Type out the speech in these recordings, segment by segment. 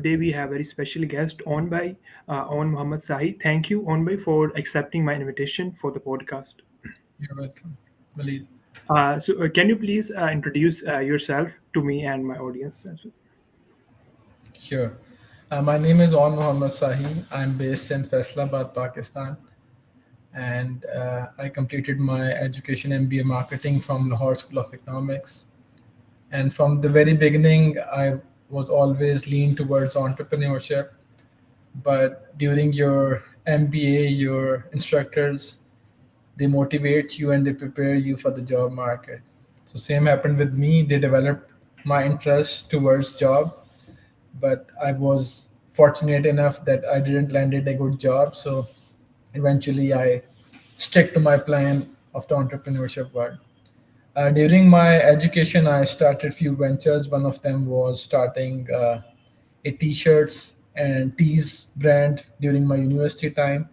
today we have a very special guest, Aown Muhammad Sahi. Thank you, Aown bhai, for accepting my invitation for the podcast. You're welcome, Walid. Can you please introduce yourself to me and my audience as well? Sure. My name is On Muhammad Sahi. I'm based in Faisalabad, Pakistan, and I completed my education MBA marketing from Lahore School of Economics. And from the very beginning, I was always leaned towards entrepreneurship. But during your MBA, your instructors they motivate you and they prepare you for the job market. So same happened with me. They developed my interest towards job, but I was fortunate enough that I didn't landed a good job. So eventually I stick to my plan of the entrepreneurship world. During my education, I started few ventures. One of them was starting a t-shirts and tees brand during my university time,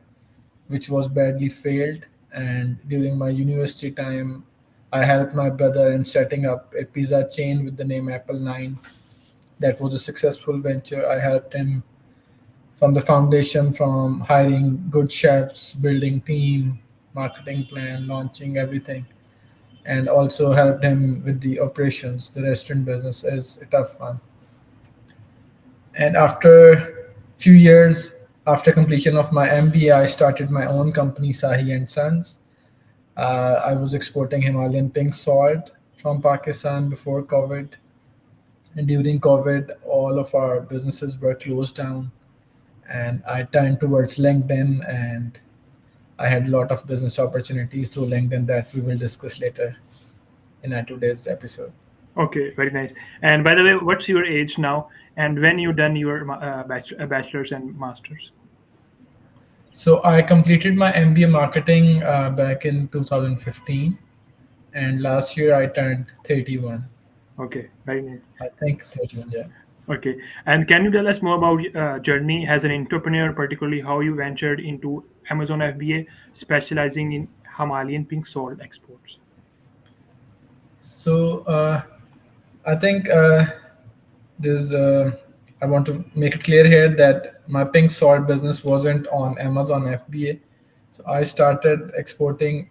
which was badly failed. And during my university time, I helped my brother in setting up a pizza chain with the name Apple 9. That was a successful venture. I helped him from the foundation, from hiring good chefs, building team, marketing plan, launching everything, and also helped him with the operations. The restaurant business is a tough one. And after few years after completion of my MBA, I started my own company, Sahi and Sons. I was exporting Himalayan pink salt from Pakistan before COVID. And during COVID, all of our businesses were closed down. And I turned towards LinkedIn and I had a lot of business opportunities through LinkedIn that we will discuss later in our today's episode. Okay, very nice. And by the way, what's your age now? And when you done your bachelor's and master's? So I completed my MBA marketing back in 2015, and last year I turned 31. Okay, very nice. I think 31, yeah. Okay, and can you tell us more about journey as an entrepreneur, particularly how you ventured into Amazon FBA, specializing in Himalayan pink salt exports? So I think this. I want to make it clear here that my pink salt business wasn't on Amazon FBA. So I started exporting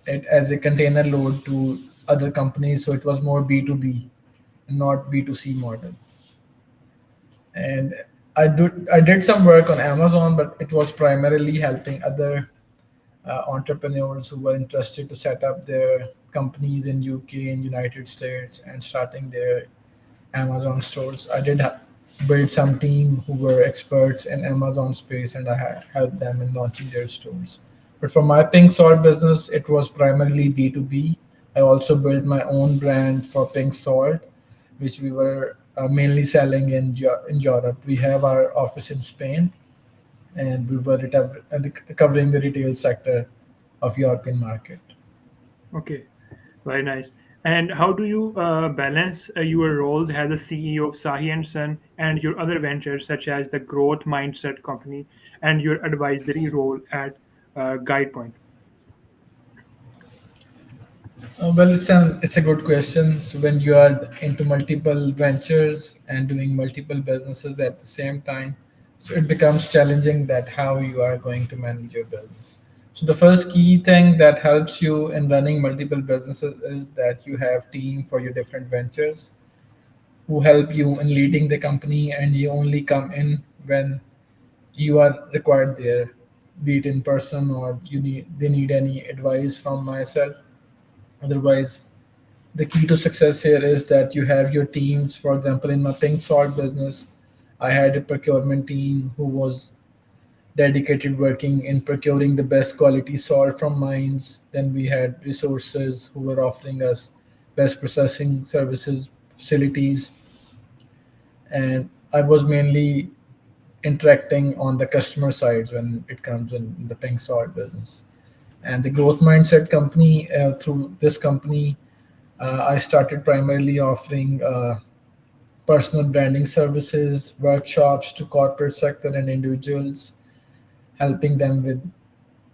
it as a container load to other companies. So it was more B2B, not B2C model. And I did some work on Amazon, but it was primarily helping other entrepreneurs who were interested to set up their companies in UK and United States and starting their Amazon stores. I did build some team who were experts in Amazon space, and I had helped them in launching their stores. But for my pink salt business, it was primarily B2B. I also built my own brand for pink salt, which we were mainly selling in Europe. We have our office in Spain, and we were covering the retail sector of European market. Okay, very nice. And how do you balance your roles as a CEO of Sahi and Son and your other ventures such as the Growth Mindset Company and your advisory role at GuidePoint? Well, it's a good question. So when you are into multiple ventures and doing multiple businesses at the same time, so it becomes challenging that how you are going to manage your business. So the first key thing that helps you in running multiple businesses is that you have team for your different ventures who help you in leading the company, and you only come in when you are required there, be it in person or they need any advice from myself. Otherwise, the key to success here is that you have your teams. For example, in my pink salt business, I had a procurement team who was dedicated working in procuring the best quality salt from mines. Then we had resources who were offering us best processing services, facilities, and I was mainly interacting on the customer sides when it comes in the pink salt business. And the growth mindset company, through this company, I started primarily offering personal branding services, workshops to corporate sector and individuals, helping them with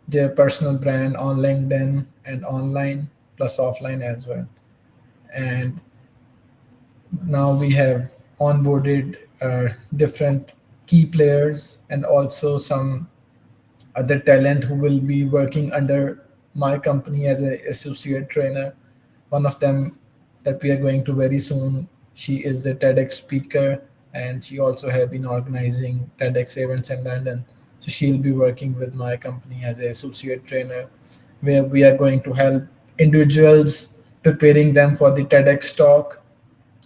their personal brand on LinkedIn and online, plus offline as well. And now we have onboarded different key players and also some other talent who will be working under my company as an associate trainer. One of them that we are going to very soon. She is a TEDx speaker and she also have been organizing TEDx events in London. So she'll be working with my company as an associate trainer, where we are going to help individuals preparing them for the TEDx talk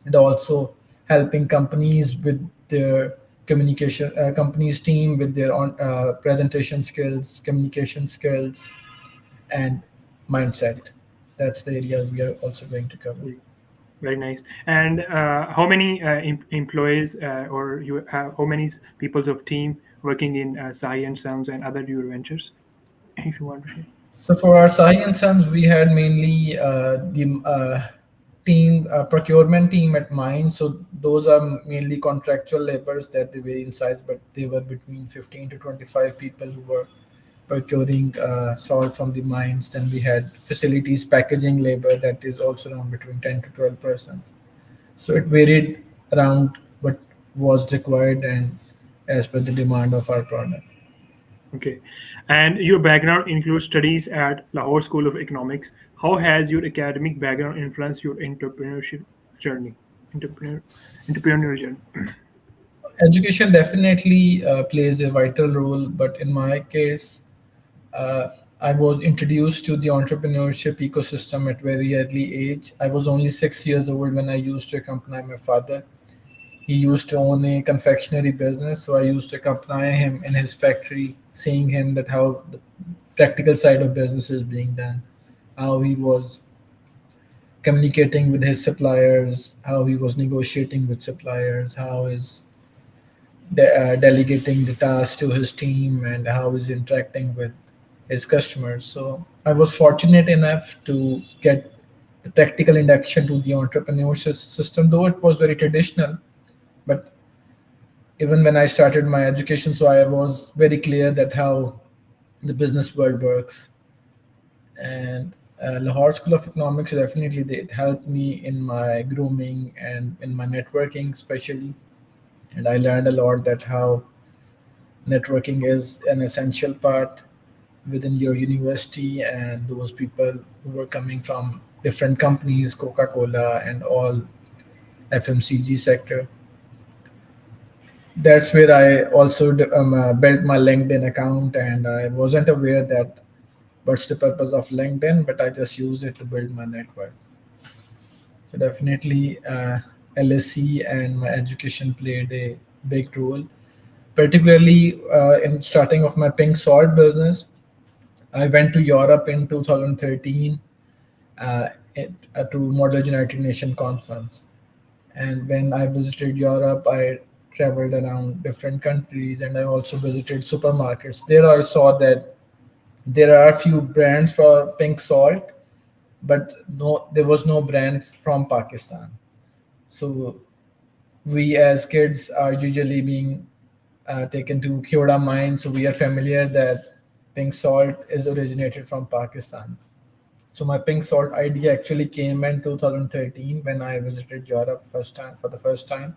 and also helping companies with their communication companies team with their on presentation skills, communication skills, and mindset. That's the area we are also going to cover. See, very nice. And how many employees or you have how many peoples of team working in Sahi and Sons and other your ventures, if you want to share? So for our Sahi and Sons, we had mainly the team procurement team at mine. So those are mainly contractual laborers that they vary in size, but they were between 15 to 25 people who were procuring salt from the mines. Then we had facilities packaging labor that is also around between 10 to 12%. So it varied around what was required and as per the demand of our product. Okay. And your background includes studies at Lahore School of Economics. How has your academic background influenced your entrepreneurship journey? Entrepreneur, entrepreneurial journey. Education definitely plays a vital role, but in my case, uh, I was introduced to the entrepreneurship ecosystem at very early age. I was only 6 years old when I used to accompany my father. He used to own a confectionery business, so I used to accompany him in his factory, seeing him that how the practical side of business is being done, how he was communicating with his suppliers, how he was negotiating with suppliers, how his delegating the task to his team, and how he's interacting with his customers. So I was fortunate enough to get the practical induction to the entrepreneurship system, though it was very traditional. But even when I started my education, so I was very clear that how the business world works. And Lahore School of Economics definitely it helped me in my grooming and in my networking, especially. And I learned a lot that how networking is an essential part within your university, and those people who were coming from different companies, Coca-Cola and all FMCG sector. That's where I also built my LinkedIn account, and I wasn't aware that what's the purpose of LinkedIn, but I just use it to build my network. So definitely, LSE and my education played a big role, particularly in starting of my pink salt business. I went to Europe in 2013 to Model United Nations conference. And when I visited Europe, I traveled around different countries and I also visited supermarkets. There I saw that there are a few brands for pink salt, but no, there was no brand from Pakistan. So we as kids are usually being taken to Kyoda mine, so we are familiar that pink salt is originated from Pakistan. So my pink salt idea actually came in 2013 when I visited Europe first time for the first time,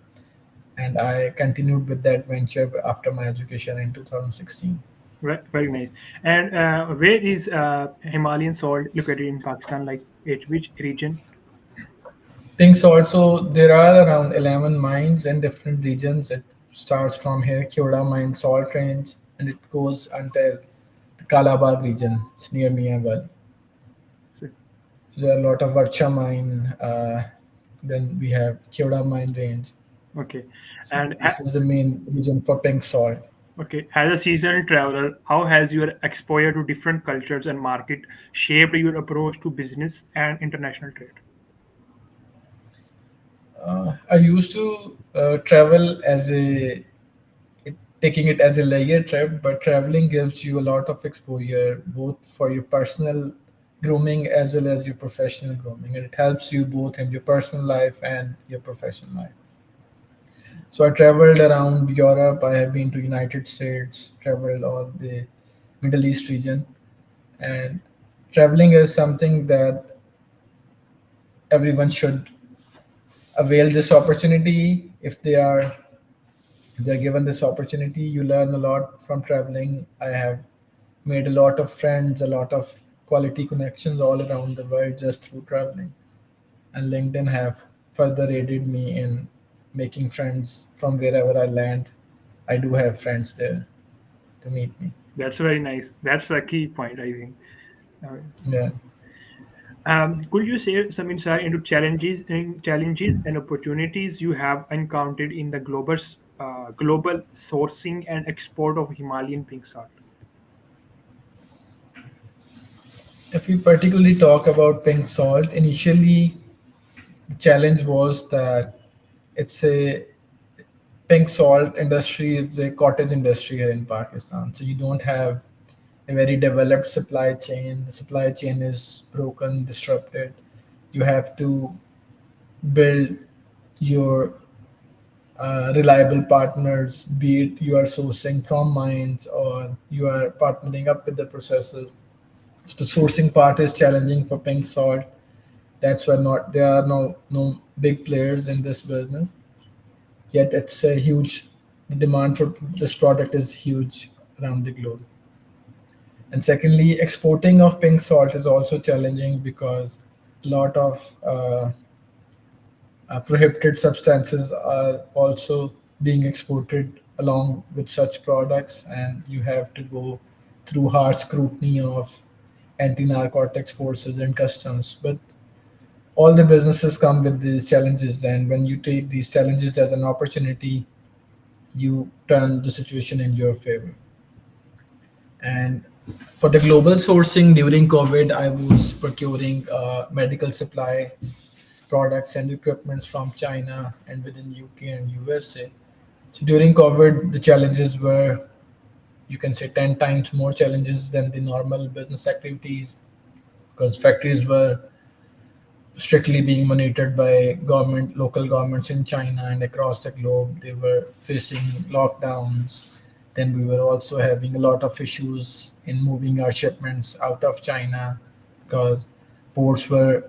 and I continued with that venture after my education in 2016. Very nice. And where is Himalayan salt located in Pakistan? Like, at which region? Pink salt, so there are around 11 mines in different regions. It starts from here, Kyoda mine salt range, and it goes until the Kalabag region. It's near Mianwal. So, So there are a lot of Varcha mine. Then we have Kyoda mine range. okay. So And this is the main region for pink salt. okay, as a seasonal traveler, how has your exposure to different cultures and market shaped your approach to business and international trade? I used to travel as taking it as a leisure trip, but traveling gives you a lot of exposure both for your personal grooming as well as your professional grooming, and it helps you both in your personal life and your professional life. So I traveled around Europe. I have been to United States, traveled all the Middle East region, and traveling is something that everyone should avail this opportunity if they are If they're given this opportunity, you learn a lot from traveling. I have made a lot of friends, a lot of quality connections all around the world just through traveling. And LinkedIn have further aided me in making friends from wherever I land. I do have friends there to meet me. That's very nice. That's a key point, I think. Uh, Yeah. could you share some insight into challenges and opportunities you have encountered in the global sourcing and export of Himalayan pink salt? If we particularly talk about pink salt, initially the challenge was that it's a pink salt industry is a cottage industry here in Pakistan. So you don't have a very developed supply chain. The supply chain is broken, disrupted. You have to build your reliable partners, be it you are sourcing from mines or you are partnering up with the processors. So the sourcing part is challenging for pink salt. That's why not there are no big players in this business. Yet it's a huge the demand for this product is huge around the globe. And secondly, exporting of pink salt is also challenging because a lot of prohibited substances are also being exported along with such products, and you have to go through hard scrutiny of anti-narcotics forces and customs. But all the businesses come with these challenges, and when you take these challenges as an opportunity, you turn the situation in your favor. And for the global sourcing during COVID, I was procuring medical supply products and equipments from China and within UK and USA. So during COVID, the challenges were, you can say, 10 times more challenges than the normal business activities because factories were strictly being monitored by government, local governments in China and across the globe. They were facing lockdowns. Then we were also having a lot of issues in moving our shipments out of China because ports were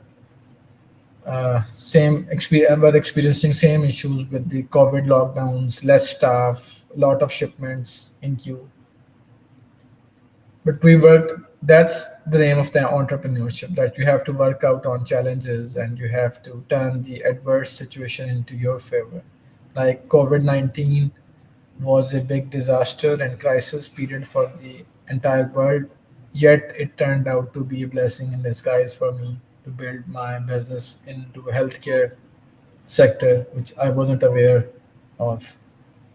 experiencing same issues with the COVID lockdowns, less staff, a lot of shipments in queue. But we worked. That's the name of the entrepreneurship, that you have to work out on challenges and you have to turn the adverse situation into your favor. Like COVID-19 was a big disaster and crisis period for the entire world, yet it turned out to be a blessing in disguise for me to build my business into a healthcare sector, which I wasn't aware of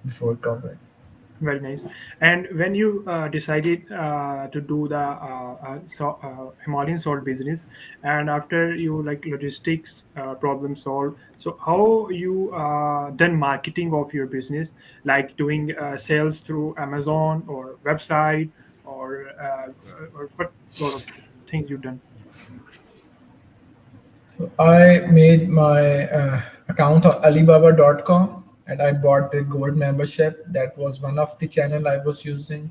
before COVID. Very nice. And when you decided to do the Himalayan salt business, and after you like logistics problem solved, so how you done marketing of your business, like doing sales through Amazon or website, or what sort of things you done? So I made my account on Alibaba.com and I bought the gold membership. That was one of the channel I was using.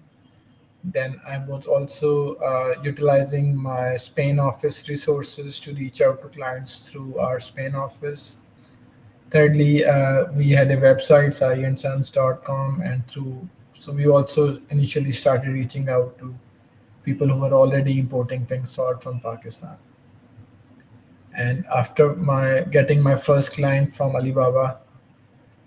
Then I was also utilizing my Spain office resources to reach out to clients through our Spain office. Thirdly, we had a website, sahiandsons.com, and through so we also initially started reaching out to people who were already importing pink salt from Pakistan. And after my getting my first client from Alibaba,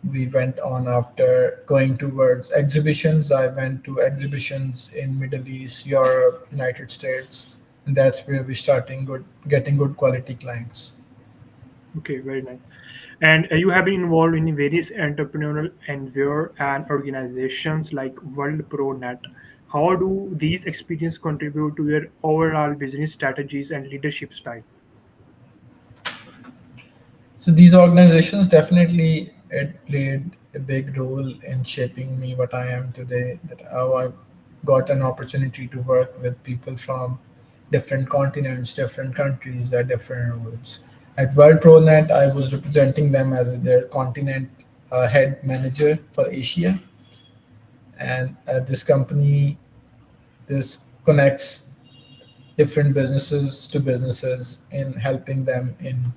we went on after going towards exhibitions. I went to exhibitions in Middle East, Europe, United States, and that's where we starting good getting good quality clients. Okay, very nice. And you have been involved in various entrepreneurial endeavor and organizations like World Pro Net. How do these experiences contribute to your overall business strategies and leadership style? So these organizations definitely it played a big role in shaping me what I am today. That how I got an opportunity to work with people from different continents, different countries at different roles. At World ProNet, I was representing them as their continent head manager for Asia, and at this company, this connects different businesses to businesses in helping them in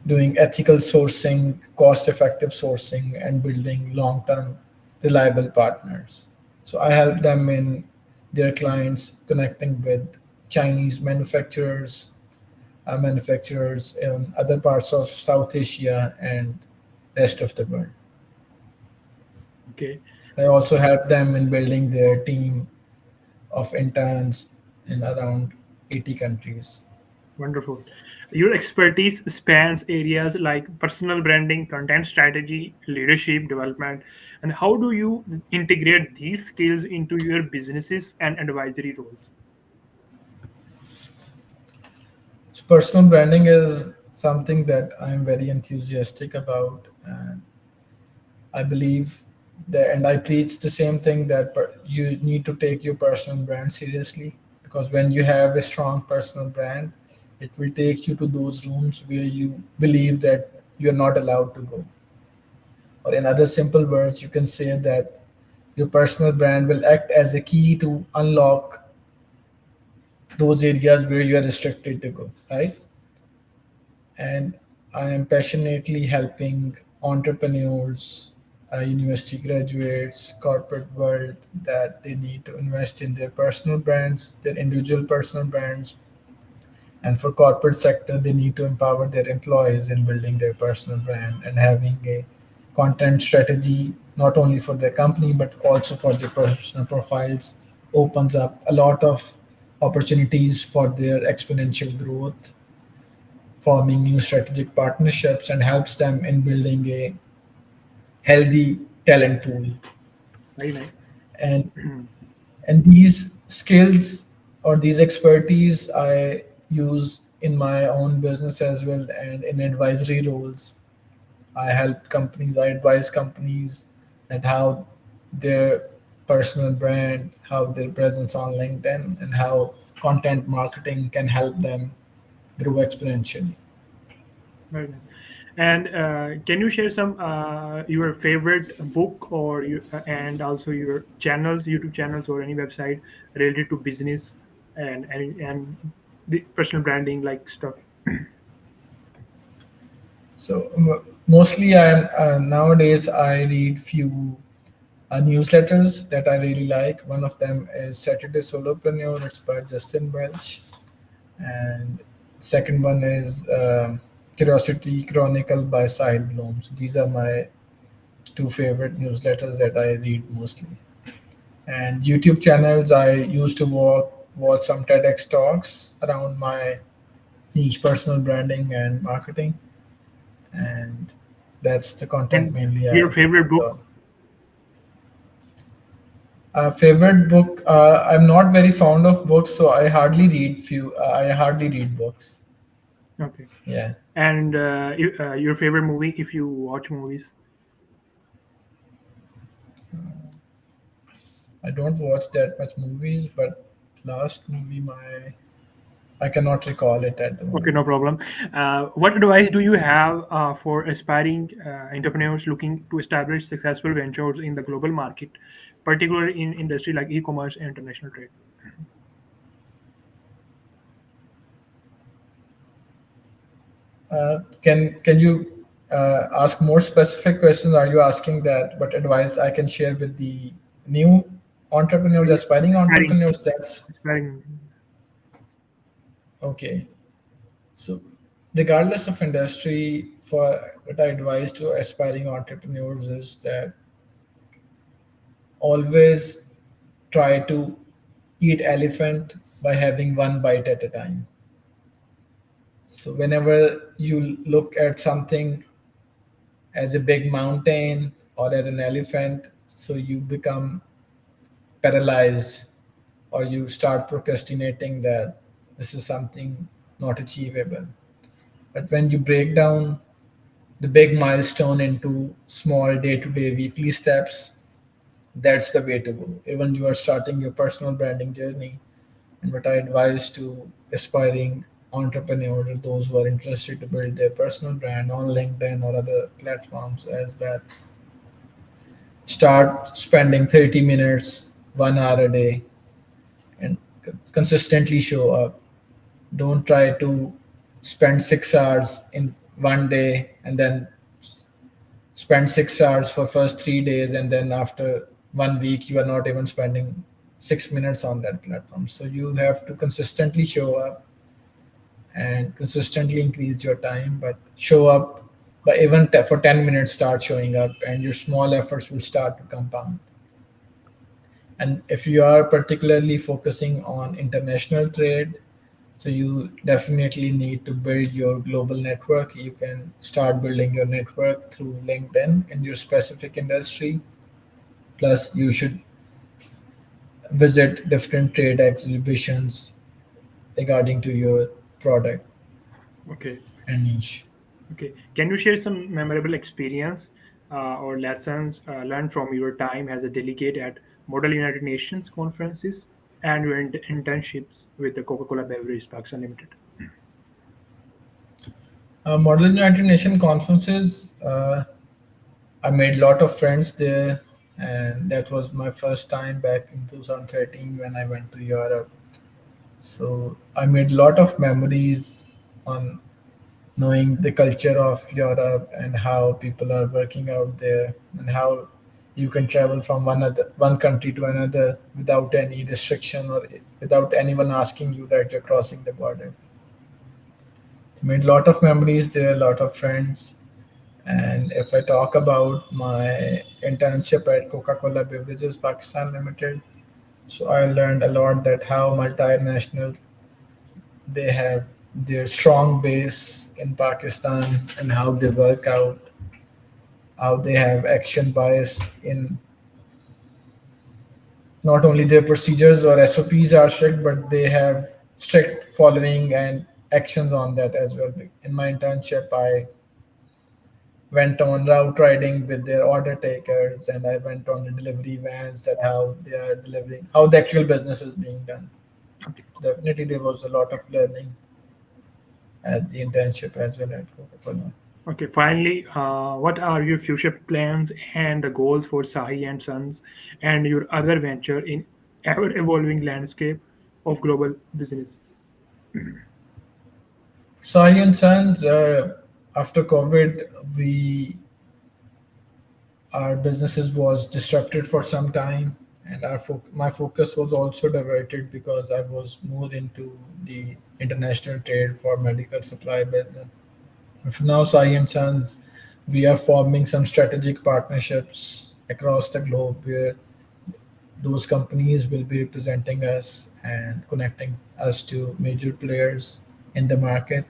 doing ethical sourcing, cost effective sourcing, and building long term reliable partners. So I help them in their clients connecting with Chinese manufacturers in other parts of South Asia and rest of the world. Okay, I also help them in building their team of interns in around 80 countries. wonderful. Your expertise spans areas like personal branding, content strategy, leadership development, and how do you integrate these skills into your businesses and advisory roles? So personal branding is something that I'm very enthusiastic about, and I believe that, and I preach the same thing that you need to take your personal brand seriously, because when you have a strong personal brand, it will take you to those rooms where you believe that you're not allowed to go. Or in other simple words, you can say that your personal brand will act as a key to unlock those areas where you are restricted to go, right? And I am passionately helping entrepreneurs, university graduates, corporate world that they need to invest in their personal brands, their individual personal brands, and for corporate sector, they need to empower their employees in building their personal brand and having a content strategy not only for their company but also for their personal profiles opens up a lot of opportunities for their exponential growth, forming new strategic partnerships, and helps them in building a healthy talent pool. Very nice. And these skills or these expertise I use in my own business as well, and in advisory roles. I help companies, I advise companies at how their personal brand, how their presence on LinkedIn, and how content marketing can help them grow exponentially. Very nice. And can you share some your favorite book or and also your channels, YouTube channels, or any website related to business and the personal branding like stuff? So mostly, I'm nowadays I read few newsletters that I really like. One of them is Saturday Solopreneur. It's by Justin Welch, and second one is Curiosity Chronicle by Sahil Bloom. So these are my two favorite newsletters that I read mostly. And YouTube channels, I used to watch some TEDx talks around my niche personal branding and marketing, and that's the content And mainly your I favorite focus on. book? Favorite book? I'm not very fond of books, so I hardly read few. I hardly read books. Okay. Yeah, And your favorite movie if you watch movies? I don't watch that much movies, but last movie I cannot recall it at the Okay, moment. no problem. What advice do you have for aspiring entrepreneurs looking to establish successful ventures in the global market, particularly in industry like e-commerce and international trade? Can you ask more specific questions? Are you asking that what advice I can share with the new entrepreneurs, aspiring Aspiring, entrepreneurs? That's aspiring. okay. So, regardless of industry, for what I advise to aspiring entrepreneurs is that always try to eat elephant by having one bite at a time. So, whenever you look at something as a big mountain or as an elephant, so you become paralyzed or you start procrastinating that this is something not achievable. But when you break down the big milestone into small day-to-day weekly steps, that's the way to go. Even you are starting your personal branding journey, and what I advise to aspiring entrepreneurs or those who are interested to build their personal brand on LinkedIn or other platforms is that start spending 30 minutes, 1 hour a day, and consistently show up. Don't try to spend 6 hours in one day and then spend 6 hours for first 3 days, and then after 1 week you are not even spending 6 minutes on that platform. So you have to consistently show up and consistently increase your time, but show up. But even for 10 minutes, start showing up, and your small efforts will start to compound. And if you are particularly focusing on international trade, so you definitely need to build your global network. You can start building your network through LinkedIn in your specific industry. Plus, you should visit different trade exhibitions regarding to your product Okay. and niche. Okay. Can you share some memorable experience or lessons learned from your time as a delegate at Model United Nations conferences and your internships with the Coca-Cola Beverage Pakistan Limited? Model United Nation conferences, I made a lot of friends there, and that was my first time back in 2013 when I went to Europe. So I made a lot of memories on knowing the culture of Europe and how people are working out there, and how you can travel from one country to another without any restriction or without anyone asking you that you're crossing the border. Made a lot of memories there, a lot of friends. And if I talk about my internship at Coca-Cola Beverages Pakistan Limited, so I learned a lot that how multinational they have their strong base in Pakistan, and how they work out, how they have action bias in not only their procedures or SOPs are strict, but they have strict following and actions on that as well. In my internship, I went on route riding with their order takers, and I went on the delivery vans, that how they are delivering, how the actual business is being done. Okay. Definitely there was a lot of learning at the internship as well at Coca-Cola. Okay. Finally, what are your future plans and the goals for Sahi and Sons and your other venture in ever evolving landscape of global business? Sahi and Sons, after COVID, we our businesses was disrupted for some time, and my focus was also diverted because I was more into the international trade for medical supply business. For now, Sai and Sons, we are forming some strategic partnerships across the globe where those companies will be representing us and connecting us to major players in the market.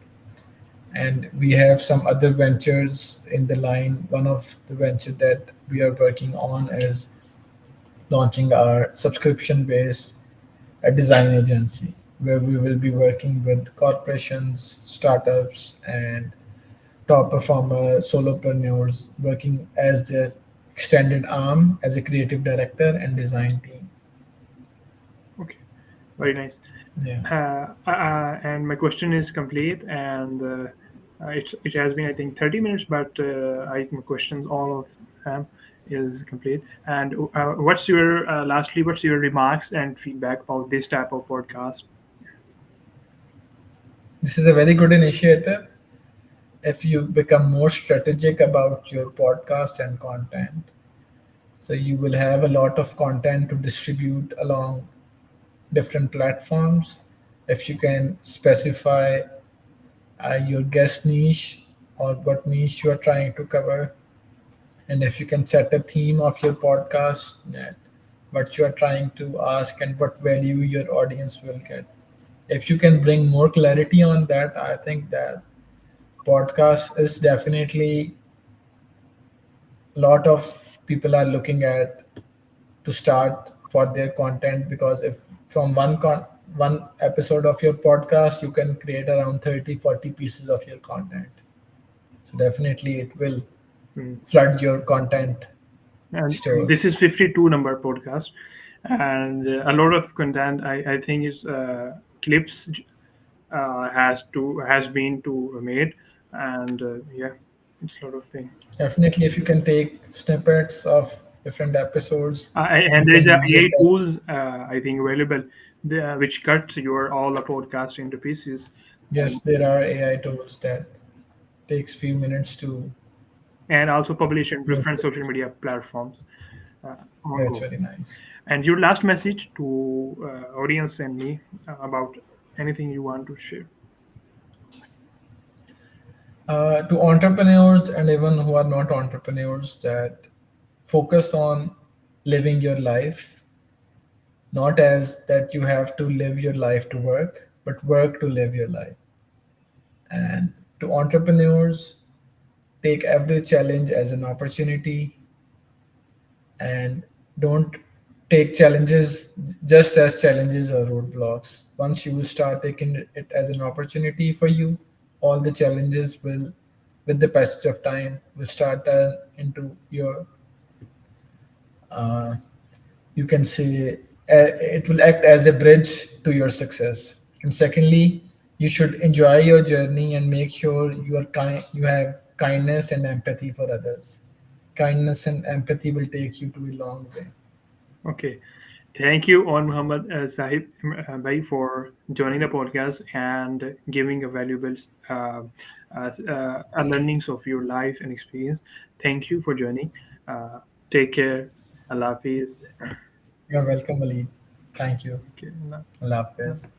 And we have some other ventures in the line. One of the ventures that we are working on is launching our subscription based design agency, where we will be working with corporations, startups, and top performer solopreneurs, working as their extended arm as a creative director and design team. Okay. Very nice. Yeah. And my question is complete, and it has been I think 30 minutes, but I my questions all of them is complete. And what's your lastly, what's your remarks and feedback about this type of podcast? This is a very good initiative. If you become more strategic about your podcast and content, so you will have a lot of content to distribute along different platforms. If you can specify your guest niche or what niche you are trying to cover, and if you can set a theme of your podcast, that what you are trying to ask and what value your audience will get. If you can bring more clarity on that, I think that podcast is definitely a lot of people are looking at to start for their content, because if from one episode of your podcast you can create around 30-40 pieces of your content, so definitely it will Hmm. flood your content And store. this is 52 number podcast, and a lot of content I think is clips has been to made, and yeah, it's a lot of thing. Definitely, if you can take snippets of different episodes, And you there is can a use it AI as. tools I think available which cuts your all the podcast into pieces. Yes, And there are AI tools that. takes few minutes to, and also publish in you know, different social media platforms on that's go. very nice. And your last message to audience and me about anything you want to share. To entrepreneurs and even who are not entrepreneurs, that focus on living your life, not as that you have to live your life to work, but work to live your life. And to entrepreneurs, take every challenge as an opportunity, and don't take challenges just as challenges or roadblocks. Once you will start taking it as an opportunity for you, all the challenges will, with the passage of time, will start into your, uh, you can say, it will act as a bridge to your success. And secondly, you should enjoy your journey and make sure you are kind, you have kindness and empathy for others. Kindness and empathy will take you to a long way. Okay. Thank you, on Muhammad Sahib Bhai, for joining the podcast and giving a valuable learnings of your life and experience. Thank you for joining. Uh, Take care. Allah Hafiz. You're welcome, Ali. Thank you. Okay. Allah. Allah Hafiz.